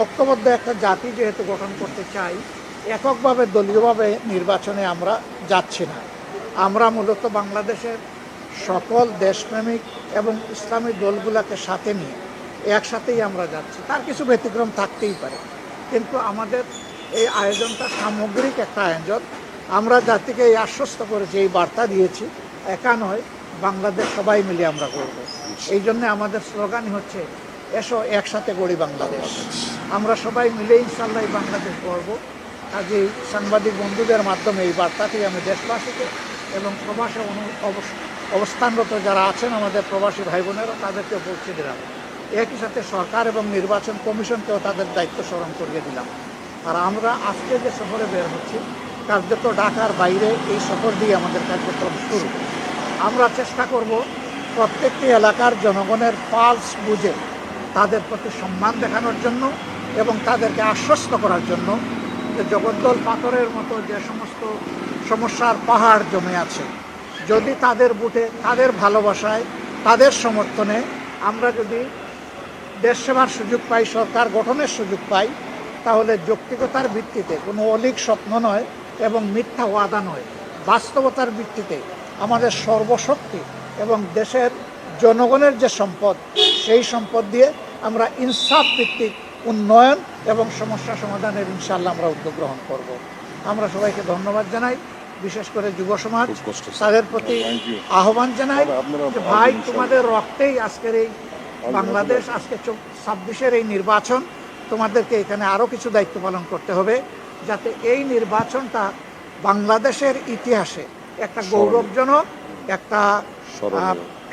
ঐক্যবদ্ধ একটা জাতি যেহেতু গঠন করতে চাই, এককভাবে দলীয়ভাবে নির্বাচনে আমরা যাচ্ছি না। আমরা মূলত বাংলাদেশের সকল দেশপ্রেমিক এবং ইসলামী দলগুলোকে সাথে নিয়ে একসাথেই আমরা যাচ্ছি। তার কিছু ব্যতিক্রম থাকতেই পারে, কিন্তু আমাদের এই আয়োজনটা সামগ্রিক একটা আয়োজন। আমরা জাতিকে এই আশ্বস্ত করেছি, এই বার্তা দিয়েছি, একা নয়, বাংলাদেশ সবাই মিলে আমরা করব। এই জন্যে আমাদের স্লোগানই হচ্ছে, এসো একসাথে গড়ি বাংলাদেশ। আমরা সবাই মিলে ইনশাল্লাহ এই বাংলাদেশ গড়ব। কাজেই সাংবাদিক বন্ধুদের মাধ্যমে এই বার্তাটি আমি দেশবাসীকে এবং প্রবাসে অবস্থানরত যারা আছেন আমাদের প্রবাসী ভাই বোনেরা, তাদেরকে পৌঁছে দিলাম। একই সাথে সরকার এবং নির্বাচন কমিশনকেও তাদের দায়িত্ব স্মরণ করিয়ে দিলাম। আর আমরা আজকে যে সফরে বের হচ্ছি, কার্যত ঢাকার বাইরে এই সফর দিয়ে আমাদের কার্যক্রম শুরু। আমরা চেষ্টা করব প্রত্যেকটি এলাকার জনগণের পালস বুঝে তাদের প্রতি সম্মান দেখানোর জন্য এবং তাদেরকে আশ্বস্ত করার জন্য যে জগদ্দল পাথরের মতো যে সমস্ত সমস্যার পাহাড় জমে আছে, যদি তাদের বুটে, তাদের ভালোবাসায়, তাদের সমর্থনে আমরা যদি দেশ সেবার সুযোগ পাই, সরকার গঠনের সুযোগ পাই, তাহলে যৌক্তিকতার ভিত্তিতে, কোনো অলীক স্বপ্ন নয় এবং মিথ্যা ওয়াদা নয়, বাস্তবতার ভিত্তিতে আমাদের সর্বশক্তি এবং দেশের জনগণের যে সম্পদ, সেই সম্পদ দিয়ে আমরা ইনসাফ ভিত্তিক উন্নয়ন এবং সমস্যা সমাধানের ইনশাআল্লাহ আমরা উদ্যোগ গ্রহণ করব। আমরা সবাইকে ধন্যবাদ জানাই, বিশেষ করে যুব সমাজ, তাদের প্রতি আহ্বান জানাই যে ভাই, তোমাদের রক্তেই আজকের এই বাংলাদেশ, আজকে 26-এর এই নির্বাচন, তোমাদেরকে এখানে আরও কিছু দায়িত্ব পালন করতে হবে, যাতে এই নির্বাচনটা বাংলাদেশের ইতিহাসে একটা গৌরবজনক, একটা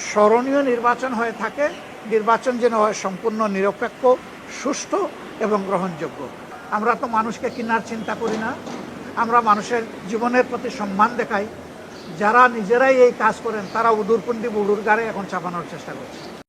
স্মরণীয় নির্বাচন হয়ে থাকে। নির্বাচন যেন হয় সম্পূর্ণ নিরপেক্ষ, সুষ্ঠু এবং গ্রহণযোগ্য। আমরা তো মানুষকে কেনার চিন্তা করি না, আমরা মানুষের জীবনের প্রতি সম্মান দেখাই। যারা নিজেরাই এই কাজ করেন, তারা উদুরপুন্ডি বুড়ুর গাড়ে এখন চাপানোর চেষ্টা করছে।